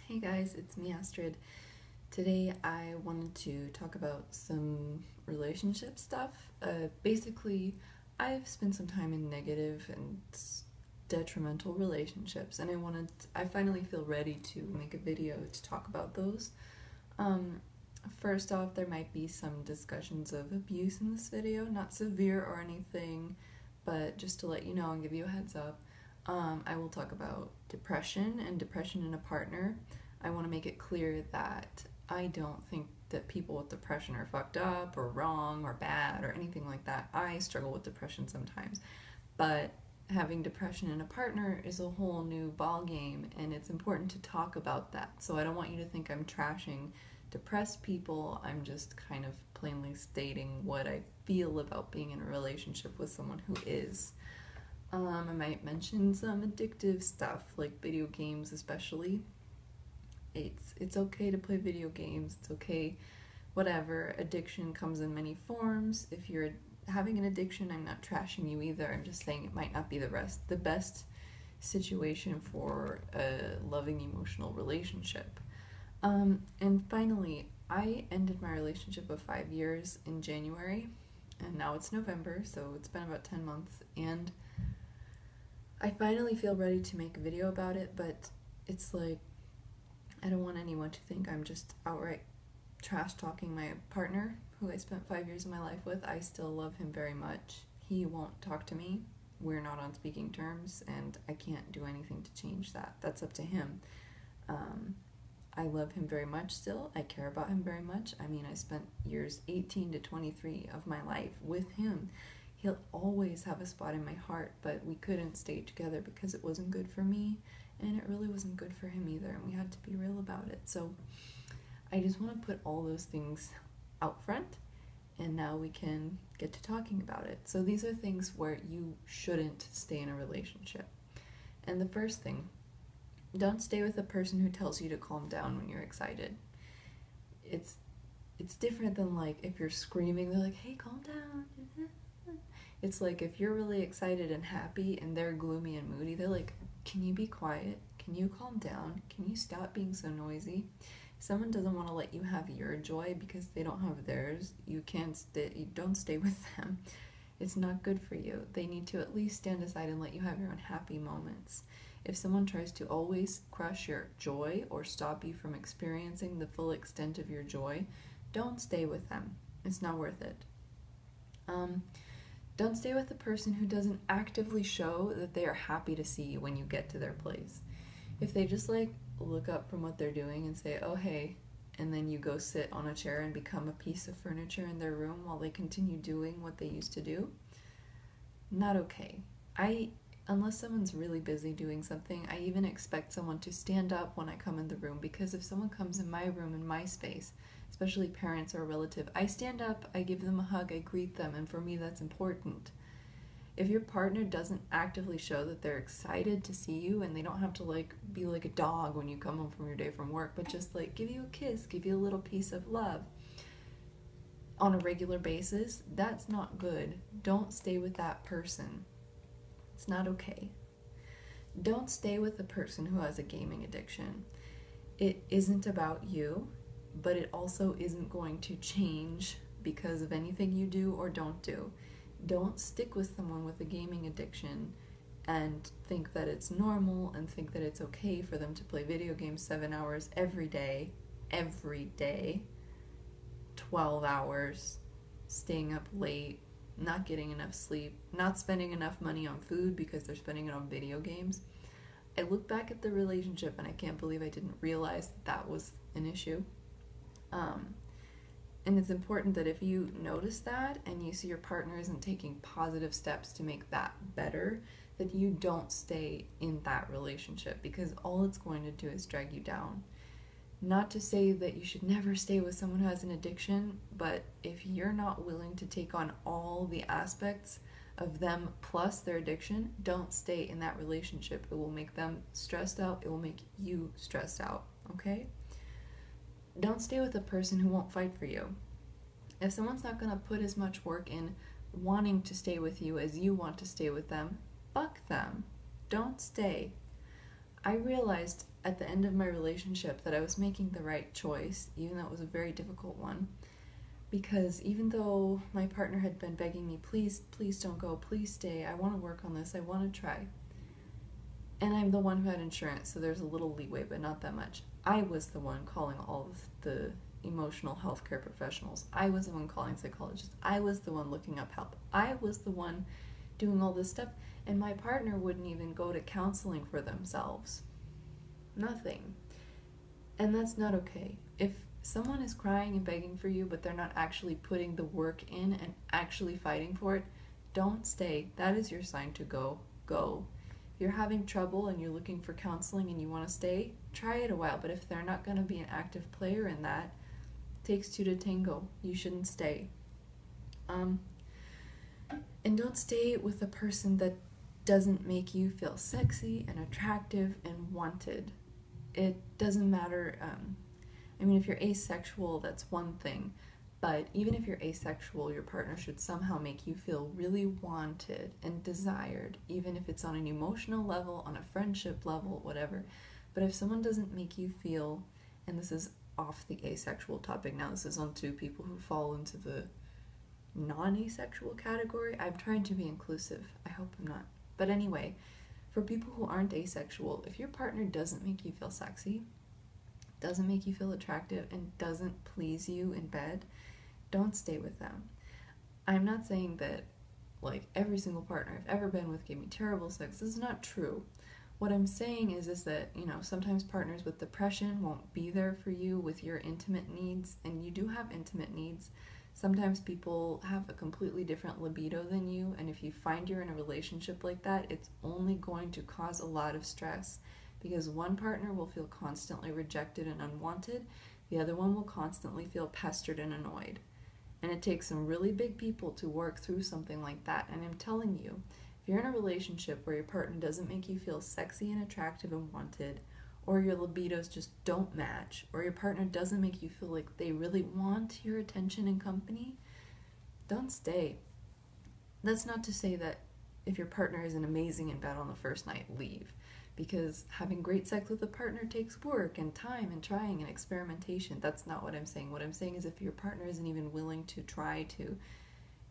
Hey guys, it's me Astrid. Today I wanted to talk about some relationship stuff. Basically, I've spent some time in negative and detrimental relationships, and I finally feel ready to make a video to talk about those. Um, First off, there might be some discussions of abuse in this video, not severe or anything, but just to let you know and give you a heads up. I will talk about depression and depression in a partner. I want to make it clear that I don't think that people with depression are fucked up or wrong or bad or anything like that. I struggle with depression sometimes, but having depression in a partner is a whole new ball game, and it's important to talk about that. So I don't want you to think I'm trashing depressed people. I'm just kind of plainly stating what I feel about being in a relationship with someone who is. I might mention some addictive stuff, like video games especially. It's okay to play video games, it's okay, whatever. Addiction comes in many forms. If you're having an addiction, I'm not trashing you either. I'm just saying it might not be the best situation for a loving emotional relationship. And finally, I ended my relationship of 5 years in January, and now it's November, so it's been about 10 months, and I finally feel ready to make a video about it, but it's like, I don't want anyone to think I'm just outright trash talking my partner, who I spent 5 years of my life with. I still love him very much. He won't talk to me. We're not on speaking terms, and I can't do anything to change that. That's up to him. I love him very much still. I care about him very much. I mean, I spent years 18 to 23 of my life with him. He'll always have a spot in my heart, but we couldn't stay together because it wasn't good for me, and it really wasn't good for him either, and we had to be real about it. So I just want to put all those things out front, and now we can get to talking about it. So these are things where you shouldn't stay in a relationship. And the first thing, don't stay with a person who tells you to calm down when you're excited. It's different than like if you're screaming, they're like, hey, calm down. It's like if you're really excited and happy and they're gloomy and moody, they're like, can you be quiet? Can you calm down? Can you stop being so noisy? If someone doesn't want to let you have your joy because they don't have theirs, you don't stay with them. It's not good for you. They need to at least stand aside and let you have your own happy moments. If someone tries to always crush your joy or stop you from experiencing the full extent of your joy, don't stay with them. It's not worth it. Don't stay with a person who doesn't actively show that they are happy to see you when you get to their place. If they just like look up from what they're doing and say, oh hey, and then you go sit on a chair and become a piece of furniture in their room while they continue doing what they used to do, not okay. Unless someone's really busy doing something, I even expect someone to stand up when I come in the room, because if someone comes in my room, in my space, especially parents or a relative, I stand up, I give them a hug, I greet them, and for me that's important. If your partner doesn't actively show that they're excited to see you, and they don't have to like be like a dog when you come home from your day from work, but just like give you a kiss, give you a little piece of love on a regular basis, that's not good. Don't stay with that person. It's not okay. Don't stay with a person who has a gaming addiction. It isn't about you, but it also isn't going to change because of anything you do or don't do. Don't stick with someone with a gaming addiction and think that it's normal and think that it's okay for them to play video games 7 hours every day, 12 hours, staying up late, not getting enough sleep, not spending enough money on food because they're spending it on video games. I look back at the relationship and I can't believe I didn't realize that was an issue. And it's important that if you notice that and you see your partner isn't taking positive steps to make that better, that you don't stay in that relationship, because all it's going to do is drag you down. Not to say that you should never stay with someone who has an addiction, but if you're not willing to take on all the aspects of them plus their addiction, don't stay in that relationship. It will make them stressed out. It will make you stressed out, okay? Don't stay with a person who won't fight for you. If someone's not going to put as much work in wanting to stay with you as you want to stay with them, fuck them. Don't stay. I realized at the end of my relationship that I was making the right choice, even though it was a very difficult one. Because even though my partner had been begging me, please, please don't go, please stay, I want to work on this, I want to try. And I'm the one who had insurance, so there's a little leeway, but not that much. I was the one calling all of the emotional health care professionals. I was the one calling psychologists. I was the one looking up help. I was the one doing all this stuff, and my partner wouldn't even go to counseling for themselves. Nothing. And that's not okay. If someone is crying and begging for you, but they're not actually putting the work in and actually fighting for it, don't stay. That is your sign to go. Go. If you're having trouble and you're looking for counseling and you want to stay, try it a while. But if they're not going to be an active player in that, it takes two to tango. You shouldn't stay. And don't stay with a person that doesn't make you feel sexy and attractive and wanted. It doesn't matter. If you're asexual, that's one thing. But even if you're asexual, your partner should somehow make you feel really wanted and desired, even if it's on an emotional level, on a friendship level, whatever. But if someone doesn't make you feel, and this is off the asexual topic now, this is on two people who fall into the non-asexual category. I'm trying to be inclusive. I hope I'm not. But anyway, for people who aren't asexual, if your partner doesn't make you feel sexy, doesn't make you feel attractive, and doesn't please you in bed, don't stay with them. I'm not saying that every single partner I've ever been with gave me terrible sex. This is not true. What I'm saying is that, sometimes partners with depression won't be there for you with your intimate needs, and you do have intimate needs. Sometimes people have a completely different libido than you, and if you find you're in a relationship like that, it's only going to cause a lot of stress, because one partner will feel constantly rejected and unwanted, the other one will constantly feel pestered and annoyed. And it takes some really big people to work through something like that. And I'm telling you, if you're in a relationship where your partner doesn't make you feel sexy and attractive and wanted, or your libidos just don't match, or your partner doesn't make you feel like they really want your attention and company, don't stay. That's not to say that if your partner isn't amazing in bed on the first night, leave. Because having great sex with a partner takes work and time and trying and experimentation. That's not what I'm saying. What I'm saying is if your partner isn't even willing to try to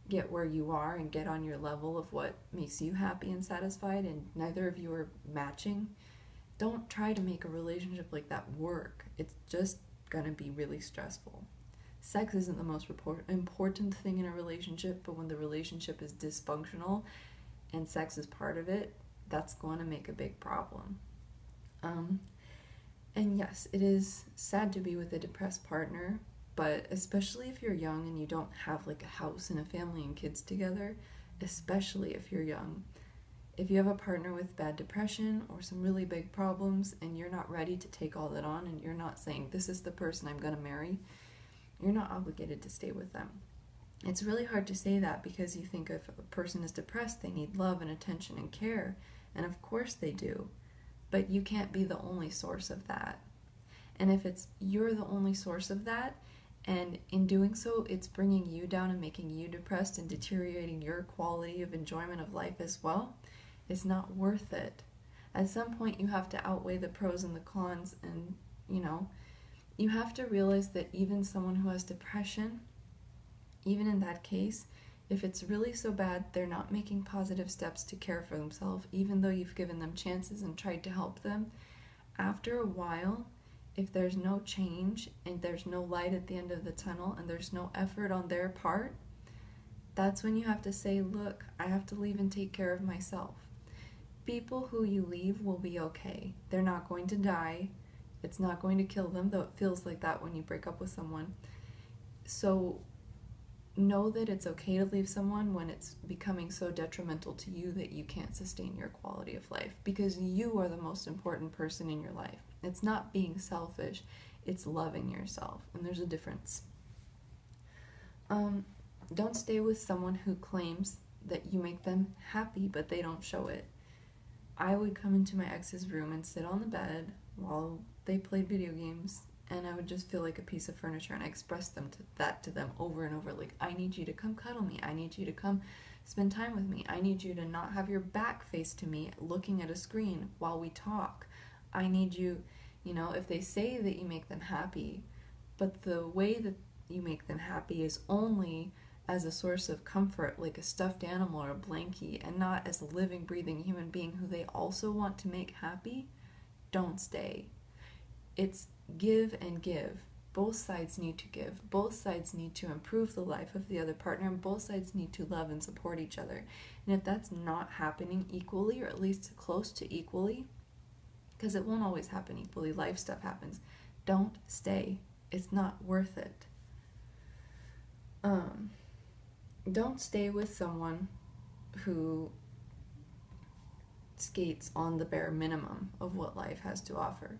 get where you are and get on your level of what makes you happy and satisfied, and neither of you are matching, don't try to make a relationship like that work. It's just gonna be really stressful. Sex isn't the most important thing in a relationship, but when the relationship is dysfunctional and sex is part of it, that's going to make a big problem. And yes, it is sad to be with a depressed partner, but especially if you're young and you don't have a house and a family and kids together, especially if you're young. If you have a partner with bad depression or some really big problems and you're not ready to take all that on, and you're not saying, this is the person I'm going to marry, you're not obligated to stay with them. It's really hard to say that because you think if a person is depressed, they need love and attention and care. And of course they do. But you can't be the only source of that. And if you're the only source of that, and in doing so, it's bringing you down and making you depressed and deteriorating your quality of enjoyment of life as well, it's not worth it. At some point, you have to outweigh the pros and the cons, and, you have to realize that even someone who has depression, even in that case, if it's really so bad, they're not making positive steps to care for themselves, even though you've given them chances and tried to help them. After a while, if there's no change and there's no light at the end of the tunnel and there's no effort on their part, that's when you have to say, look, I have to leave and take care of myself. People who you leave will be okay. They're not going to die. It's not going to kill them, though it feels like that when you break up with someone. So know that it's okay to leave someone when it's becoming so detrimental to you that you can't sustain your quality of life, because you are the most important person in your life. It's not being selfish, it's loving yourself, and there's a difference. Don't stay with someone who claims that you make them happy, but they don't show it. I would come into my ex's room and sit on the bed while they played video games, and I would just feel like a piece of furniture, and I expressed that to them over and over, like, I need you to come cuddle me, I need you to come spend time with me, I need you to not have your back face to me looking at a screen while we talk, I need you, You know, if they say that you make them happy, but the way that you make them happy is only as a source of comfort, like a stuffed animal or a blankie, and not as a living, breathing human being who they also want to make happy, don't stay. It's give and give. Both sides need to give. Both sides need to improve the life of the other partner, and both sides need to love and support each other. And if that's not happening equally, or at least close to equally, because it won't always happen equally, life stuff happens, don't stay. It's not worth it. Don't stay with someone who skates on the bare minimum of what life has to offer.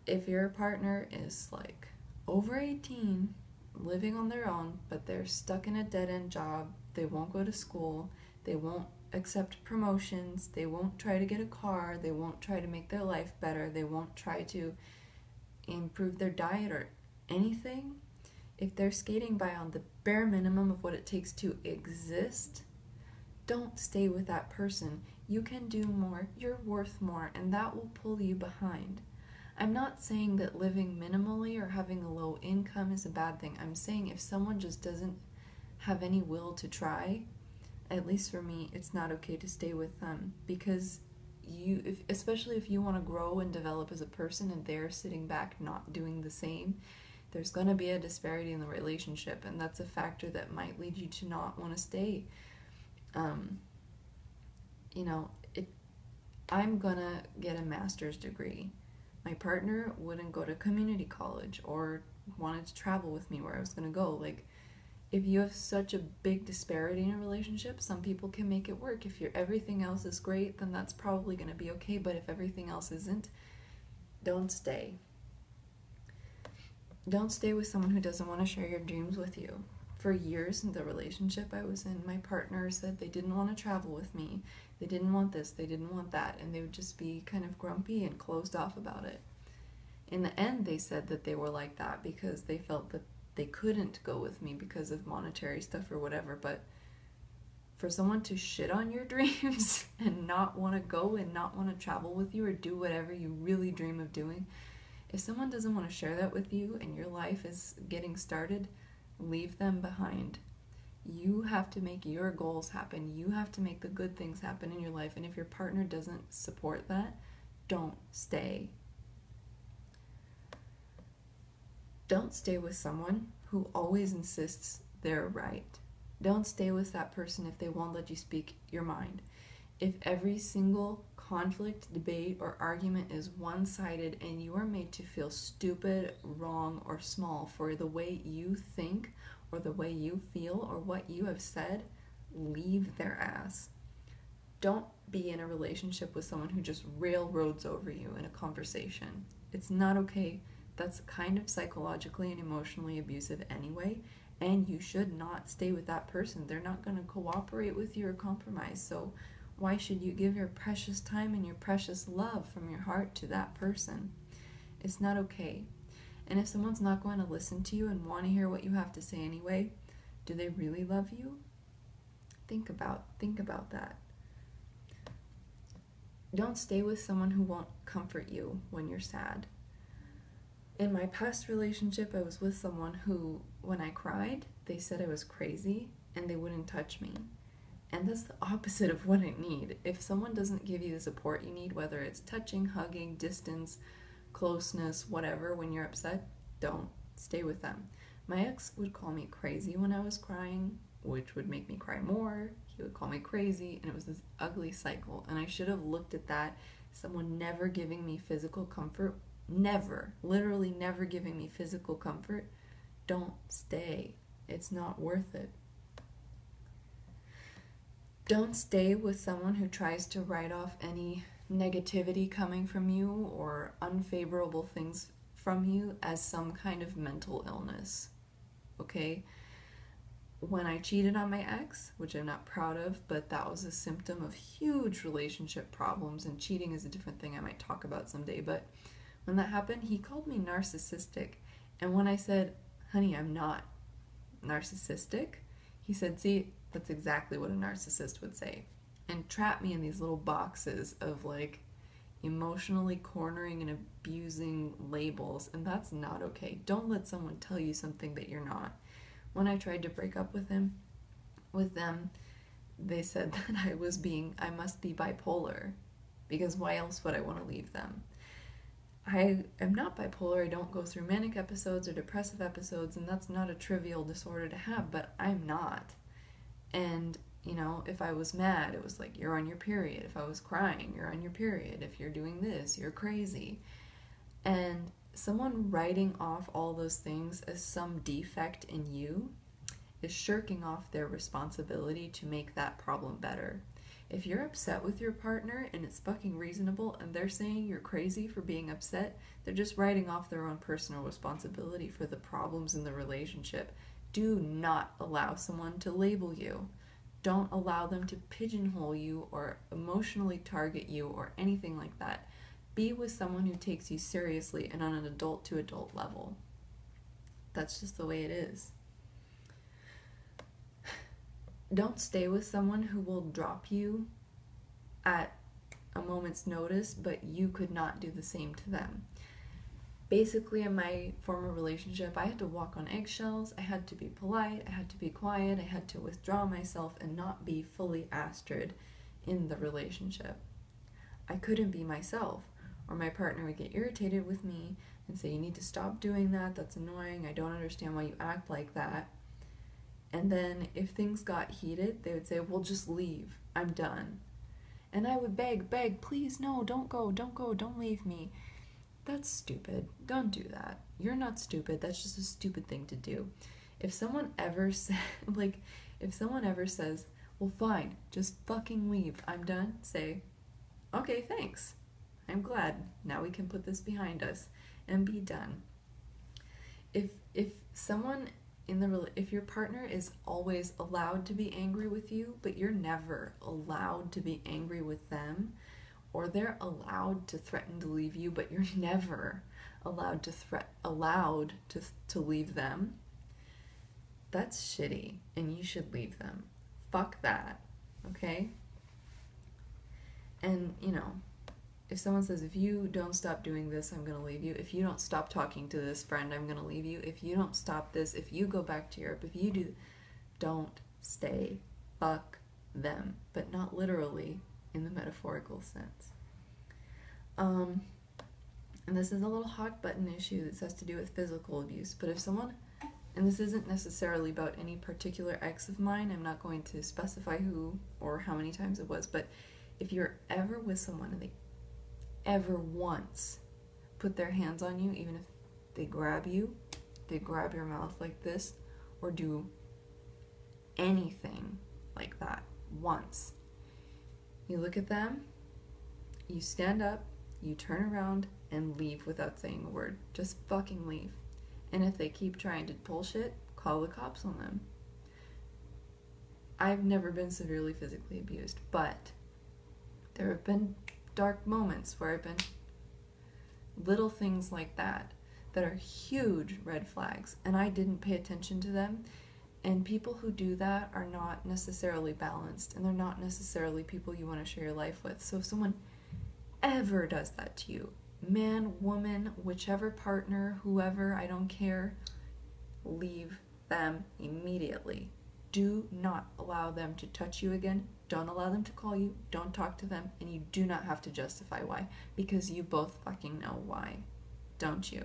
If your partner is like over 18, living on their own, but they're stuck in a dead-end job, they won't go to school, they won't accept promotions, they won't try to get a car, they won't try to make their life better, they won't try to improve their diet or anything, if they're skating by on the bare minimum of what it takes to exist, don't stay with that person. You can do more, you're worth more, and that will pull you behind. I'm not saying that living minimally or having a low income is a bad thing. I'm saying if someone just doesn't have any will to try, at least for me, it's not okay to stay with them, because especially if you want to grow and develop as a person and they're sitting back not doing the same, there's going to be a disparity in the relationship, and that's a factor that might lead you to not want to stay. I'm gonna get a master's degree. My partner wouldn't go to community college or wanted to travel with me where I was gonna go. Like, if you have such a big disparity in a relationship, some people can make it work. If everything else is great, then that's probably gonna be okay, but if everything else isn't, don't stay. Don't stay with someone who doesn't want to share your dreams with you. For years in the relationship I was in, my partner said they didn't want to travel with me. They didn't want this, they didn't want that, and they would just be kind of grumpy and closed off about it. In the end, they said that they were like that because they felt that they couldn't go with me because of monetary stuff or whatever, but for someone to shit on your dreams and not want to go and not want to travel with you or do whatever you really dream of doing, if someone doesn't want to share that with you and your life is getting started, leave them behind. You have to make your goals happen. You have to make the good things happen in your life. And if your partner doesn't support that, don't stay. Don't stay with someone who always insists they're right. Don't stay with that person if they won't let you speak your mind. If every single conflict, debate, or argument is one-sided and you are made to feel stupid, wrong, or small for the way you think or the way you feel or what you have said, leave their ass. Don't be in a relationship with someone who just railroads over you in a conversation. It's not okay. That's kind of psychologically and emotionally abusive anyway, and you should not stay with that person. They're not going to cooperate with you or compromise, so why should you give your precious time and your precious love from your heart to that person? It's not okay. And if someone's not going to listen to you and want to hear what you have to say anyway, do they really love you? Think about that. Don't stay with someone who won't comfort you when you're sad. In my past relationship, I was with someone who, when I cried, they said I was crazy and they wouldn't touch me. And that's the opposite of what I need. If someone doesn't give you the support you need, whether it's touching, hugging, distance, closeness, whatever, when you're upset, don't stay with them. My ex would call me crazy when I was crying, which would make me cry more. He would call me crazy, and it was this ugly cycle. And I should have looked at that. Someone never giving me physical comfort, literally never giving me physical comfort. Don't stay. It's not worth it. Don't stay with someone who tries to write off any negativity coming from you or unfavorable things from you as some kind of mental illness, okay? When I cheated on my ex, which I'm not proud of, but that was a symptom of huge relationship problems, and cheating is a different thing I might talk about someday, but when that happened, he called me narcissistic, and when I said, honey, I'm not narcissistic, he said, see, that's exactly what a narcissist would say, and trap me in these little boxes of like emotionally cornering and abusing labels, and that's not okay. Don't let someone tell you something that you're not. When I tried to break up with them, they said that I must be bipolar, because why else would I want to leave them? I am not bipolar. I don't go through manic episodes or depressive episodes, and that's not a trivial disorder to have, but I'm not. And, if I was mad, it was like, you're on your period. If I was crying, you're on your period. If you're doing this, you're crazy. And someone writing off all those things as some defect in you is shirking off their responsibility to make that problem better. If you're upset with your partner and it's fucking reasonable and they're saying you're crazy for being upset, they're just writing off their own personal responsibility for the problems in the relationship. Do not allow someone to label you. Don't allow them to pigeonhole you or emotionally target you or anything like that. Be with someone who takes you seriously and on an adult to adult level. That's just the way it is. Don't stay with someone who will drop you at a moment's notice, but you could not do the same to them. Basically, in my former relationship, I had to walk on eggshells, I had to be polite, I had to be quiet, I had to withdraw myself and not be fully Astrid in the relationship. I couldn't be myself, or my partner would get irritated with me and say, you need to stop doing that, that's annoying, I don't understand why you act like that. And then if things got heated, they would say, well, just leave, I'm done. And I would beg, please, no, don't go, don't leave me. That's stupid. Don't do that. You're not stupid. That's just a stupid thing to do. If someone ever says, well, fine, just fucking leave, I'm done, say, okay, thanks. I'm glad. Now we can put this behind us and be done. If someone if your partner is always allowed to be angry with you, but you're never allowed to be angry with them, or they're allowed to threaten to leave you, but you're never allowed to leave them, that's shitty, and you should leave them. Fuck that, okay? And, if someone says, if you don't stop doing this, I'm going to leave you. If you don't stop talking to this friend, I'm going to leave you. If you don't stop this, if you go back to Europe, if you do, don't stay. Fuck them. But not literally in the metaphorical sense. And this is a little hot button issue that has to do with physical abuse. But if someone, and this isn't necessarily about any particular ex of mine, I'm not going to specify who or how many times it was, but if you're ever with someone and they ever once put their hands on you, even if they grab you, they grab your mouth like this, or do anything like that once, you look at them, you stand up, you turn around and leave without saying a word. Just fucking leave. And if they keep trying to bullshit, call the cops on them. I've never been severely physically abused, but there have been dark moments where I've been little things like that are huge red flags, and I didn't pay attention to them. And people who do that are not necessarily balanced, and they're not necessarily people you want to share your life with. So if someone ever does that to you, man, woman, whichever partner, whoever, I don't care, leave them immediately. Do not allow them to touch you again. Don't allow them to call you. Don't talk to them. And you do not have to justify why, because you both fucking know why. Don't you?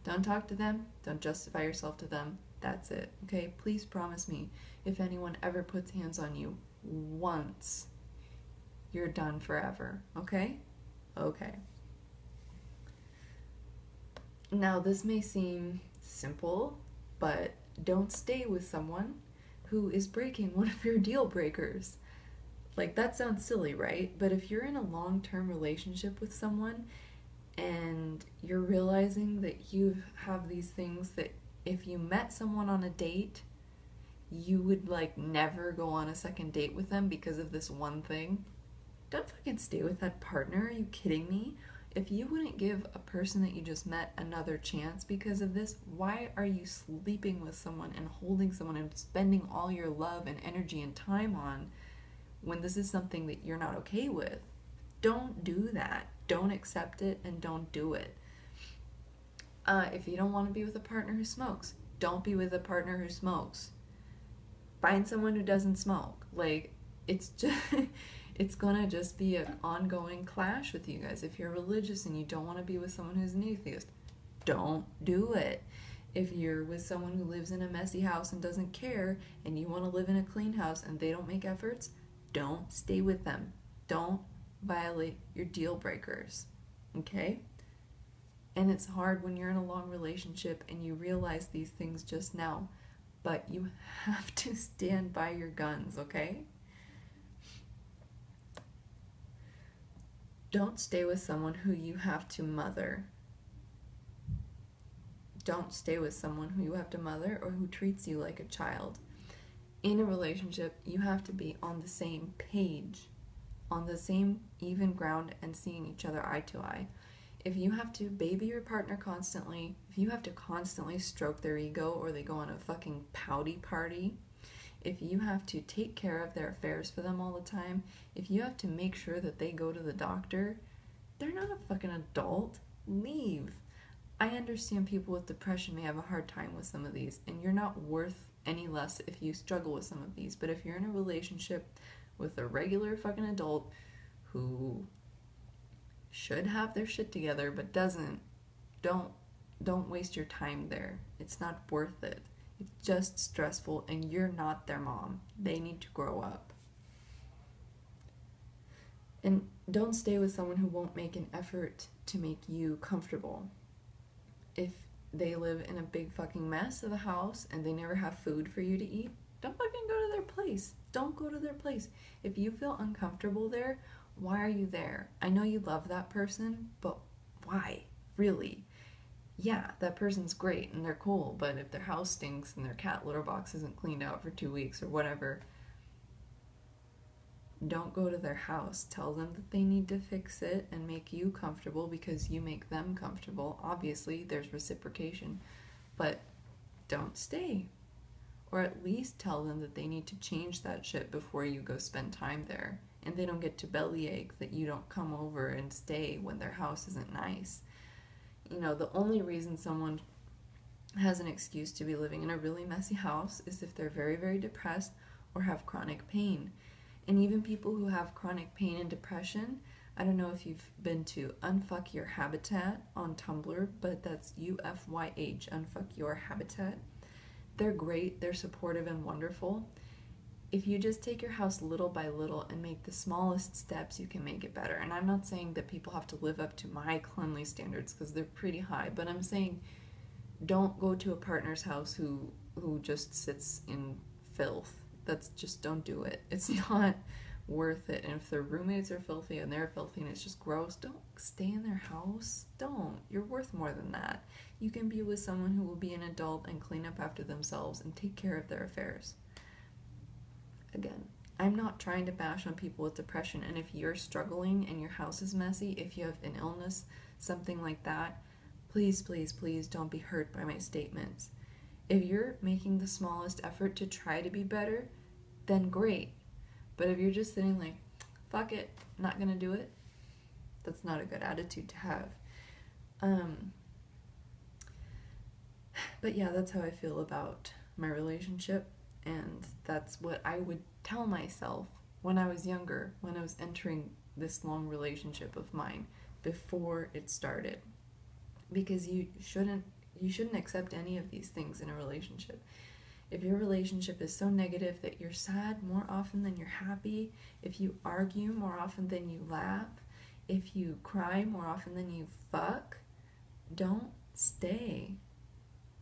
Don't talk to them. Don't justify yourself to them. That's it. Okay? Please promise me, if anyone ever puts hands on you once, you're done forever. Okay? Okay. Now, this may seem simple, but don't stay with someone who is breaking one of your deal breakers. Like, that sounds silly, right? But if you're in a long-term relationship with someone and you're realizing that you have these things that if you met someone on a date, you would like never go on a second date with them because of this one thing, don't fucking stay with that partner. Are you kidding me? If you wouldn't give a person that you just met another chance because of this, why are you sleeping with someone and holding someone and spending all your love and energy and time on when this is something that you're not okay with? Don't do that. Don't accept it and don't do it. If you don't want to be with a partner who smokes, don't be with a partner who smokes. Find someone who doesn't smoke. Like, it's just it's gonna just be an ongoing clash with you guys. If you're religious and you don't want to be with someone who's an atheist, don't do it. If you're with someone who lives in a messy house and doesn't care, and you want to live in a clean house and they don't make efforts, don't stay with them. Don't violate your deal breakers. Okay? And it's hard when you're in a long relationship and you realize these things just now, but you have to stand by your guns, okay? Don't stay with someone who you have to mother. Don't stay with someone who you have to mother or who treats you like a child. In a relationship, you have to be on the same page, on the same even ground, and seeing each other eye to eye. If you have to baby your partner constantly, if you have to constantly stroke their ego or they go on a fucking pouty party, if you have to take care of their affairs for them all the time, if you have to make sure that they go to the doctor, they're not a fucking adult. Leave. I understand people with depression may have a hard time with some of these, and you're not worth any less if you struggle with some of these. But if you're in a relationship with a regular fucking adult who should have their shit together but doesn't, don't waste your time there. It's not worth it. It's just stressful, and you're not their mom. They need to grow up. And don't stay with someone who won't make an effort to make you comfortable. If they live in a big fucking mess of a house and they never have food for you to eat, don't fucking go to their place. Don't go to their place. If you feel uncomfortable there, why are you there? I know you love that person, but why? Really? Yeah, that person's great and they're cool, but if their house stinks and their cat litter box isn't cleaned out for 2 weeks or whatever, don't go to their house. Tell them that they need to fix it and make you comfortable because you make them comfortable. Obviously, there's reciprocation, but don't stay. Or at least tell them that they need to change that shit before you go spend time there. And they don't get to bellyache that you don't come over and stay when their house isn't nice. You know, the only reason someone has an excuse to be living in a really messy house is if they're very, very depressed or have chronic pain. And even people who have chronic pain and depression, I don't know if you've been to Unfuck Your Habitat on Tumblr, but that's UFYH, Unfuck Your Habitat. They're great, they're supportive and wonderful. If you just take your house little by little and make the smallest steps, you can make it better. And I'm not saying that people have to live up to my cleanly standards because they're pretty high, but I'm saying don't go to a partner's house who just sits in filth. That's just, don't do it. It's not worth it. And if their roommates are filthy and they're filthy and it's just gross, don't stay in their house. Don't. You're worth more than that. You can be with someone who will be an adult and clean up after themselves and take care of their affairs. Again, I'm not trying to bash on people with depression, and if you're struggling and your house is messy, if you have an illness, something like that, please, please, please don't be hurt by my statements. If you're making the smallest effort to try to be better, then great. But if you're just sitting like, fuck it, not gonna do it, that's not a good attitude to have. But yeah, that's how I feel about my relationship, and that's what I would tell myself when I was younger, when I was entering this long relationship of mine before it started. Because you shouldn't accept any of these things in a relationship. If your relationship is so negative that you're sad more often than you're happy, if you argue more often than you laugh, if you cry more often than you fuck, don't stay.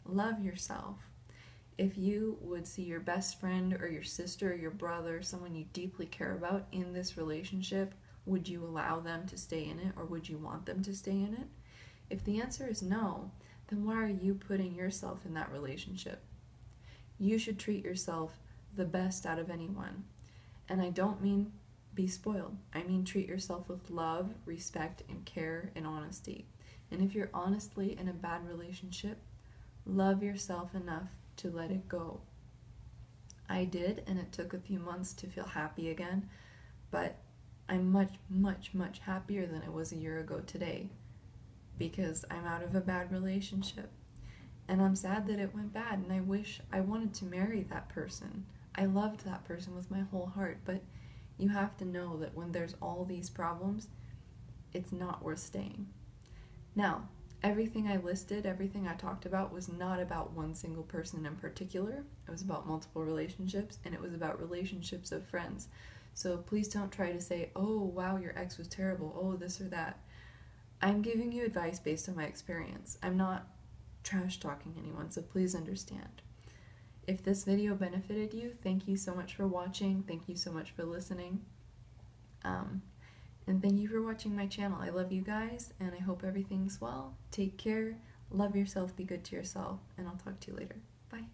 Love yourself. If you would see your best friend or your sister or your brother, someone you deeply care about, in this relationship, would you allow them to stay in it, or would you want them to stay in it? If the answer is no, then why are you putting yourself in that relationship? You should treat yourself the best out of anyone. And I don't mean be spoiled. I mean treat yourself with love, respect, and care and honesty. And if you're honestly in a bad relationship, love yourself enough to let it go. I did, and it took a few months to feel happy again, but I'm much, much, much happier than I was a year ago today because I'm out of a bad relationship. And I'm sad that it went bad, and I wish I wanted to marry that person. I loved that person with my whole heart, but you have to know that when there's all these problems, it's not worth staying. Now, everything I listed, everything I talked about was not about one single person in particular. It was about multiple relationships, and it was about relationships of friends. So please don't try to say, oh, wow, your ex was terrible, oh, this or that. I'm giving you advice based on my experience. I'm not trash talking anyone, so please understand. If this video benefited you, thank you so much for watching. Thank you so much for listening. And thank you for watching my channel. I love you guys, and I hope everything's well. Take care, love yourself, be good to yourself, and I'll talk to you later. Bye.